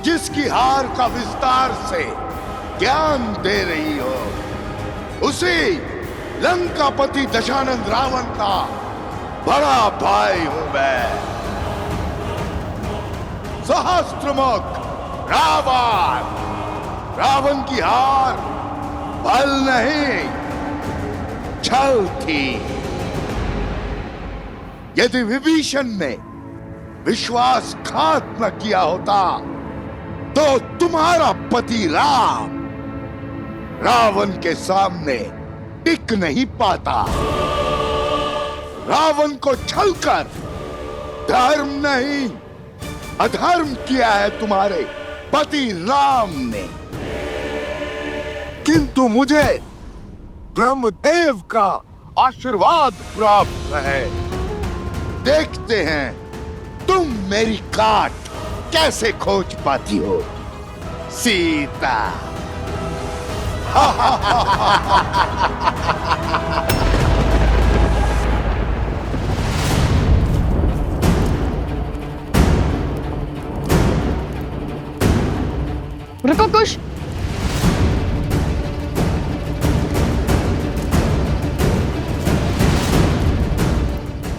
जिसकी हार का विस्तार से ज्ञान दे रही हो, उसी लंकापति दशानंद रावण का बड़ा भाई हूं मैं। सहस्त्रमुख रावण, रावण की हार बल नहीं छल थी। यदि विभीषण ने विश्वासघात न किया होता तो तुम्हारा पति राम रावण के सामने टिक नहीं पाता। रावण को छलकर धर्म नहीं अधर्म किया है तुम्हारे पति राम ने। किंतु मुझे ब्रह्मदेव का आशीर्वाद प्राप्त है। देखते हैं तुम मेरी काट कैसे खोज पाती हो सीता। रुको कुश।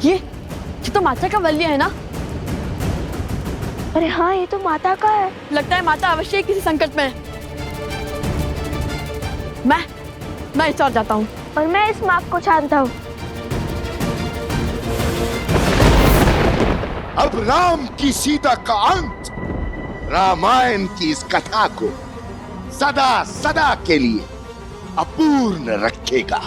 ये तो माता का वल्य है ना? अरे हाँ, ये तो माता का है। लगता है माता अवश्य ही किसी संकट में है। मैं इस ओर जाता हूँ। और मैं इस मार्ग को छानता हूँ। अब राम की सीता का अंत रामायण की इस कथा को सदा सदा के लिए अपूर्ण रखेगा।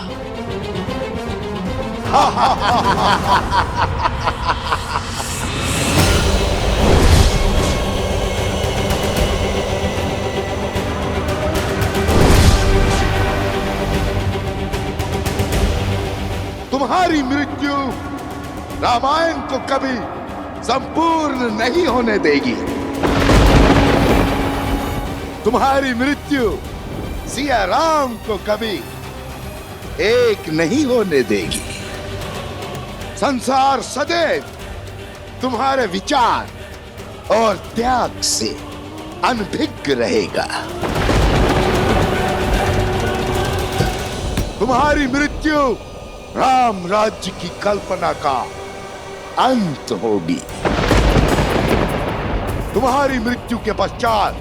तुम्हारी मृत्यु रामायण को कभी संपूर्ण नहीं होने देगी। तुम्हारी मृत्यु सिया राम को कभी एक नहीं होने देगी। संसार सदैव तुम्हारे विचार और त्याग से अनभिज्ञ रहेगा। तुम्हारी मृत्यु राम राज्य की कल्पना का अंत होगी। तुम्हारी मृत्यु के पश्चात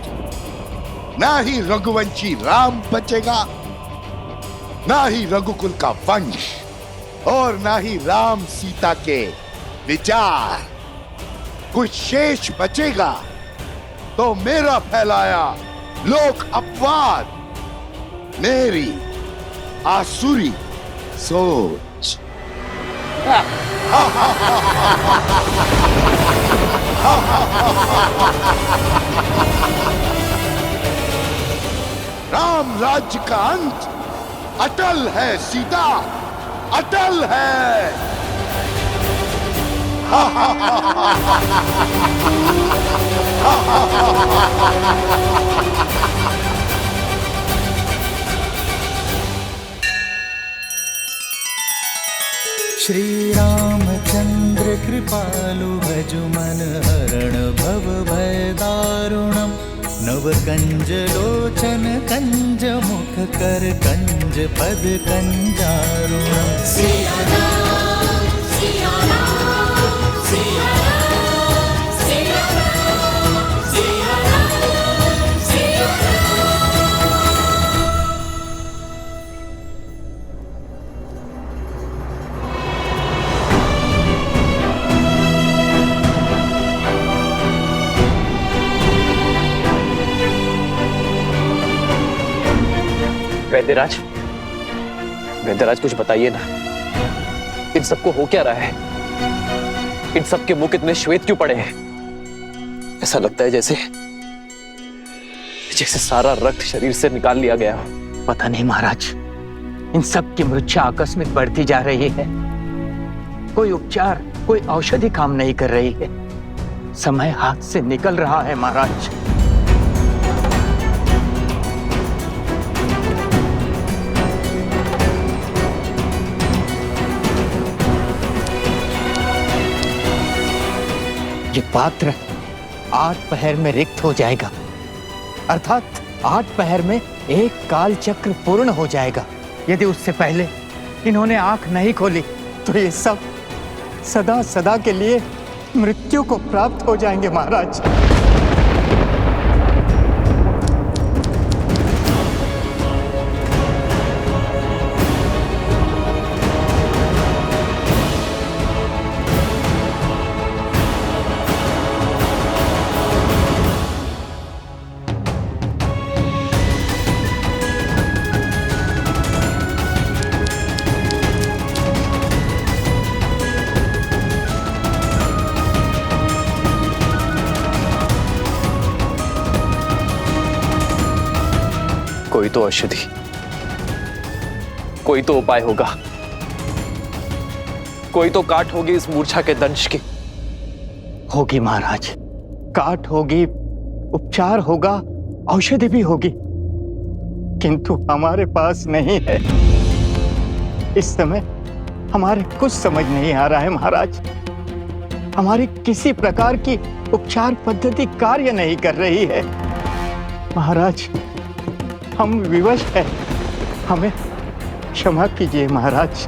ना ही रघुवंशी राम बचेगा, ना ही रघुकुल का वंश, और ना ही राम सीता के विचार। कुछ शेष बचेगा तो मेरा फैलाया लोक अपवाद, मेरी आसुरी सोच। राम राज्य का अंत अटल है सीता, अटल है। श्री रामचंद्र कृपालु भजु मन हरण भव भय दारुणम। नव कंज लोचन कंज मुख कर कंज पद कंजारुणम। सिया राम, सिया राम, सिया राम, सिया राम, सिया राम, सिया वैद्यराज, वैद्यराज कुछ बताइए ना, इन सबको हो क्या रहा है? इन सबके मुख इतने श्वेत क्यों पड़े हैं? ऐसा लगता है जैसे जैसे सारा रक्त शरीर से निकाल लिया गया हो। पता नहीं महाराज, इन सब की मृत्यु आकस्मिक बढ़ती जा रही है। कोई उपचार, कोई औषधि काम नहीं कर रही है। समय हाथ से निकल रहा है महाराज। ये पात्र 8 पहर में रिक्त हो जाएगा, अर्थात 8 पहर में एक काल चक्र पूर्ण हो जाएगा। यदि उससे पहले इन्होंने आंख नहीं खोली तो ये सब सदा सदा के लिए मृत्यु को प्राप्त हो जाएंगे महाराज। कोई तो औषधि, कोई तो उपाय होगा, कोई तो काट होगी इस मूर्छा के दंश की। होगी महाराज, काट होगी, उपचार होगा, औषधि भी होगी, किंतु हमारे पास नहीं है। इस समय हमारे कुछ समझ नहीं आ रहा है महाराज। हमारी किसी प्रकार की उपचार पद्धति कार्य नहीं कर रही है महाराज। हम विवश हैं, हमें क्षमा कीजिए महाराज।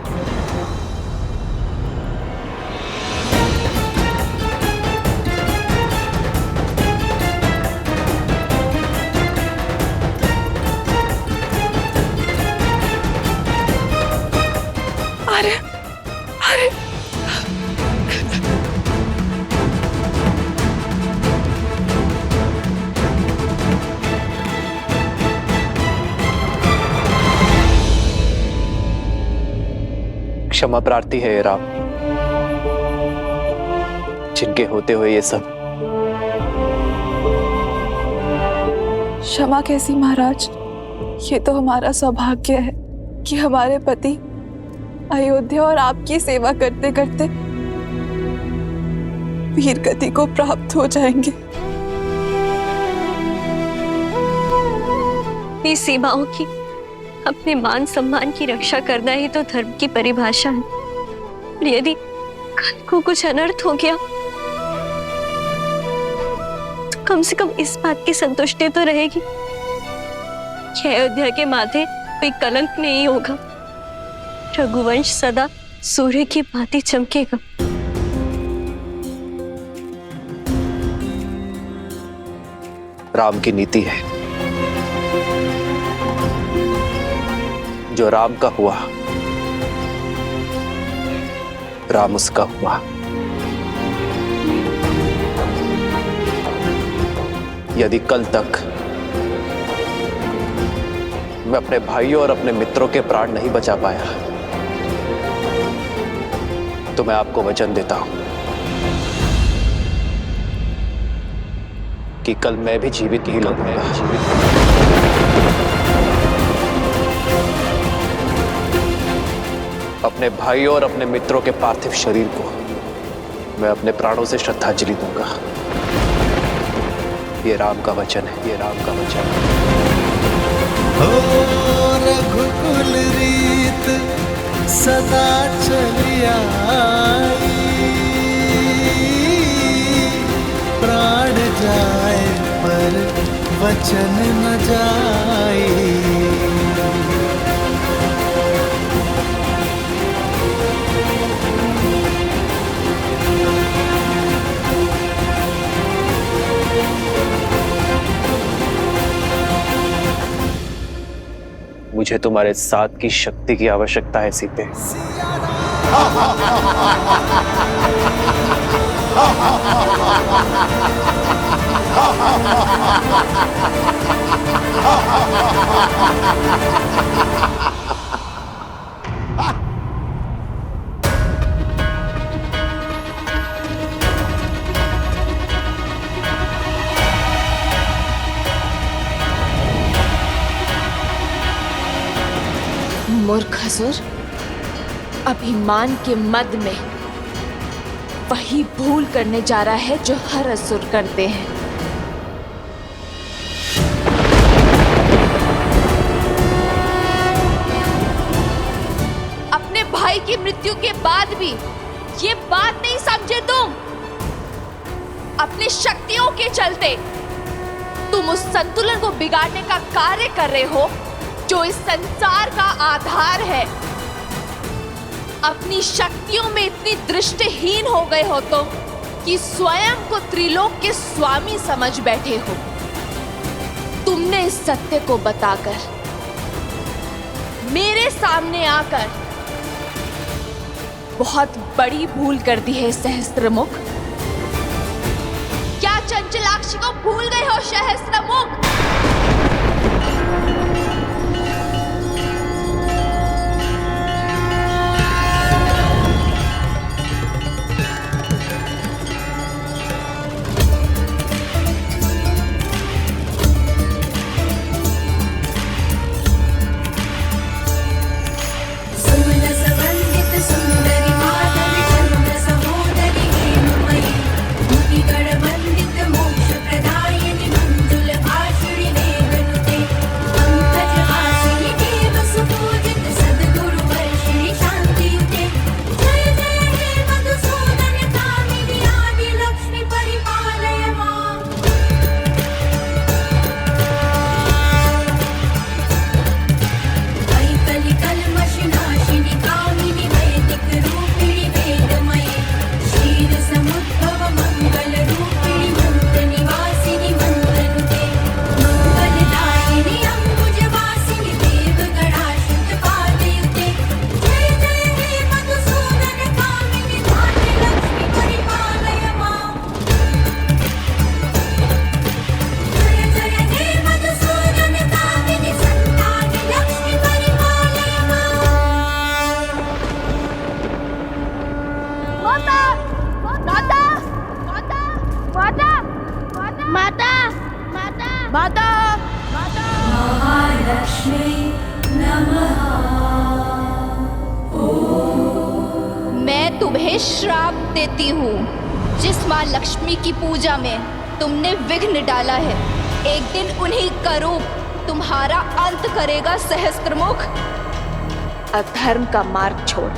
अरे अरे क्षमा प्रार्थी है ये राम, जिनके होते हुए ये सब। क्षमा कैसी महाराज, ये तो हमारा सौभाग्य है कि हमारे पति अयोध्या और आपकी सेवा करते करते वीर गति को प्राप्त हो जाएंगे। अपनी सीमाओं की, अपने मान सम्मान की रक्षा करना ही तो धर्म की परिभाषा है। और यदि कल को कुछ अनर्थ हो गया तो कम से कम इस बात की संतुष्टि तो रहेगी कि अयोध्या के माथे कोई कलंक नहीं होगा, रघुवंश सदा सूर्य की भांति चमकेगा। राम की नीति है, जो राम का हुआ राम उसका हुआ। यदि कल तक मैं अपने भाइयों और अपने मित्रों के प्राण नहीं बचा पाया तो मैं आपको वचन देता हूं कि कल मैं भी जीवित ही लौटूंगा। अपने भाइयों और अपने मित्रों के पार्थिव शरीर को मैं अपने प्राणों से श्रद्धांजलि दूंगा। ये राम का वचन है, ये राम का वचन है। रघुकुल रीत सदा चली आई, प्राण जाए पर वचन न जाए। मुझे तुम्हारे साथ की शक्ति की आवश्यकता है सीते। मूर्खासुर, अभिमान के मद में वही भूल करने जा रहा है जो हर असुर करते हैं। अपने भाई की मृत्यु के बाद भी ये बात नहीं समझे तुम अपनी शक्तियों के चलते तुम उस संतुलन को बिगाड़ने का कार्य कर रहे हो जो इस संसार का आधार है। अपनी शक्तियों में इतनी दृष्टिहीन हो गए हो तुम कि स्वयं को त्रिलोक के स्वामी समझ बैठे हो। तुमने इस सत्य को बताकर मेरे सामने आकर बहुत बड़ी भूल कर दी है सहस्त्रमुख। क्या चंचलाक्षी को भूल गए हो सहस्त्रमुख? मैं तुम्हें श्राप देती हूँ। जिस माँ लक्ष्मी की पूजा में तुमने विघ्न डाला है, एक दिन उन्हीं का रूप तुम्हारा अंत करेगा सहस्त्रमुख। अधर्म का मार्ग छोड़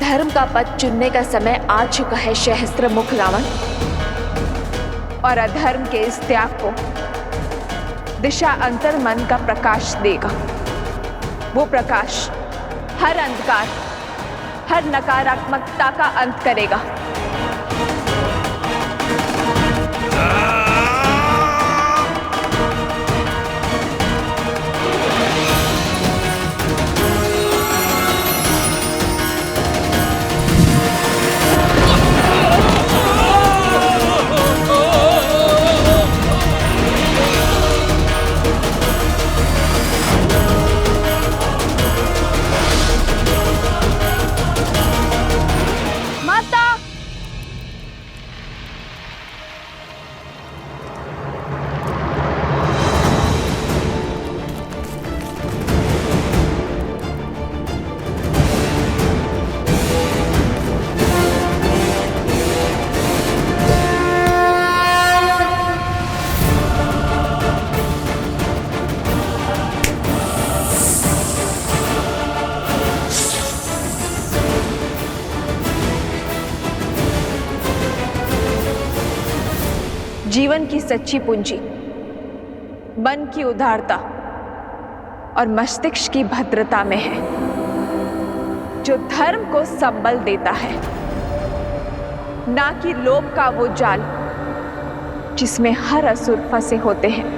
धर्म का पथ चुनने का समय आ चुका है सहस्त्रमुख रावण। और अधर्म के इस त्याग को दिशा अंतर मन का प्रकाश देगा। वो प्रकाश हर अंधकार, हर नकारात्मकता का अंत करेगा। जीवन की सच्ची पूंजी मन की उदारता और मस्तिष्क की भद्रता में है, जो धर्म को संबल देता है, ना कि लोभ का वो जाल जिसमें हर असुर फंसे होते हैं।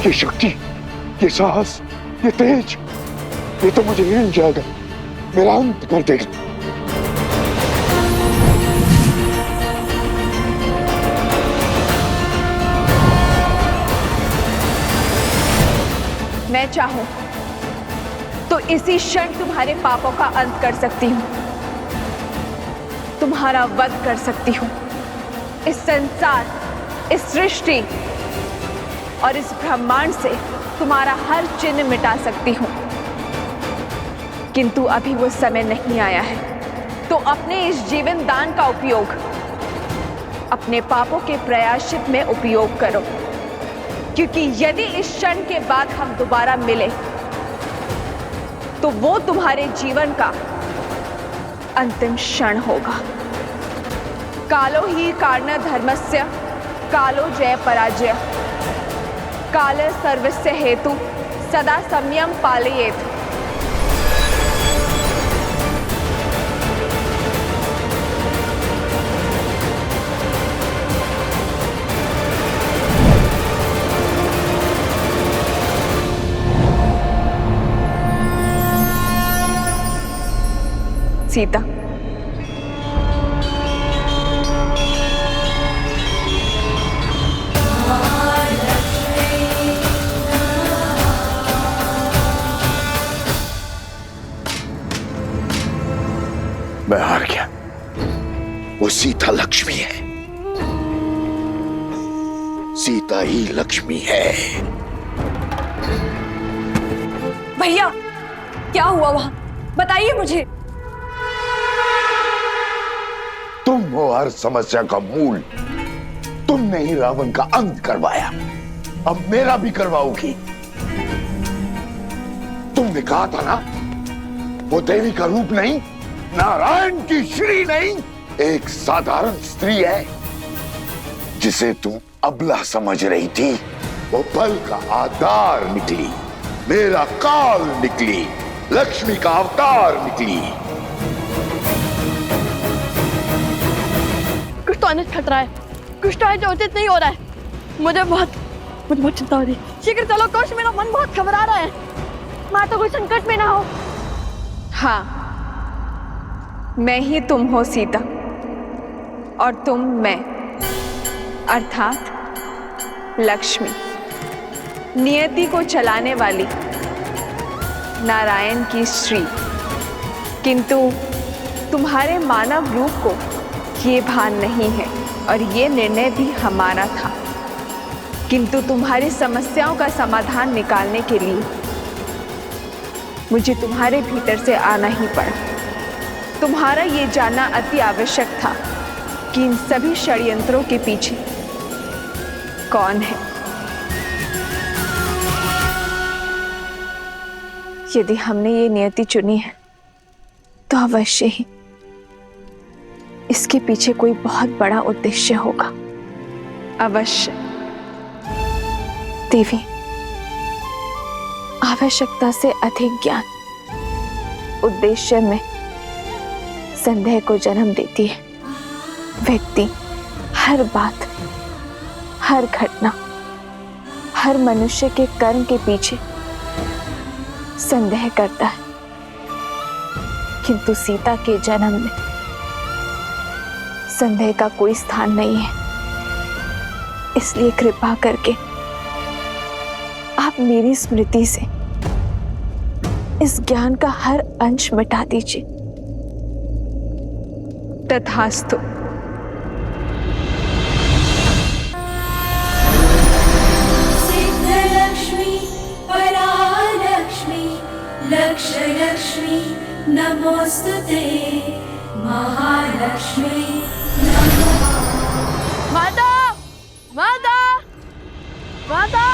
ये शक्ति, ये साहस, ये तेज, ये तो मुझे हिल जाएगा, मेरा अंत कर देगा। मैं चाहूं तो इसी क्षण तुम्हारे पापों का अंत कर सकती हूं, तुम्हारा वध कर सकती हूं, इस संसार, इस सृष्टि और इस ब्रह्मांड से तुम्हारा हर चिन्ह मिटा सकती हूं। किंतु अभी वो समय नहीं आया है, तो अपने इस जीवन दान का उपयोग अपने पापों के प्रायश्चित में उपयोग करो, क्योंकि यदि इस क्षण के बाद हम दोबारा मिले तो वो तुम्हारे जीवन का अंतिम क्षण होगा। कालो ही कारण धर्मस्य कालो जय पराजय, काल सर्वस्य हेतु सदा संयम पालयेत्। सीता, मैं हार गया। वो सीता लक्ष्मी है, सीता ही लक्ष्मी है। भैया, क्या हुआ वहां? बताइए मुझे। तुम हो हर समस्या का मूल, तुमने ही रावण का अंत करवाया, अब मेरा भी करवाओगी। तुमने कहा था ना, वो देवी का रूप नहीं, नारायण की श्री नहीं, एक साधारण स्त्री है जिसे तुम अबला समझ रही थी। वो बल का आधार निकली, मेरा काल निकली, लक्ष्मी का अवतार निकली। कुछ तो अनिष्ट खतरा है, कुछ तो है जो उचित नहीं हो रहा है। मुझे बहुत चिंता हो रही है। शीघ्र चलो कोश, मेरा मन बहुत घबरा रहा है। माँ तो कोई संकट में ना हो। हाँ, मैं ही तुम हो सीता, और तुम मैं, अर्थात लक्ष्मी, नियति को चलाने वाली नारायण की श्री। किंतु तुम्हारे मानव रूप को ये भान नहीं है, और ये निर्णय भी हमारा था। किंतु तुम्हारी समस्याओं का समाधान निकालने के लिए मुझे तुम्हारे भीतर से आना ही पड़ा। तुम्हारा ये जानना अति आवश्यक था कि इन सभी षड्यंत्रों के पीछे कौन है। यदि हमने ये नियति चुनी है तो अवश्य ही इसके पीछे कोई बहुत बड़ा उद्देश्य होगा। अवश्य। देवी, आवश्यकता से अधिक ज्ञान उद्देश्य में संदेह को जन्म देती है। व्यक्ति हर बात, हर घटना, हर मनुष्य के कर्म के पीछे संदेह करता है, किंतु सीता के जन्म में संदेह का कोई स्थान नहीं है। इसलिए कृपा करके आप मेरी स्मृति से इस ज्ञान का हर अंश मिटा दीजिए। तथास्तु। सिद्धलक्ष्मी, परालक्ष्मी, लक्ष्मी नमोस्तुते, महालक्ष्मी नमः। माता, माता, माता,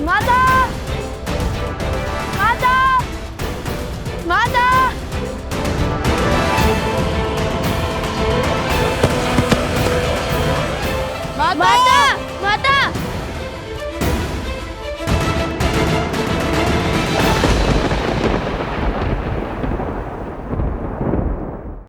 माता, माता, माता, माता,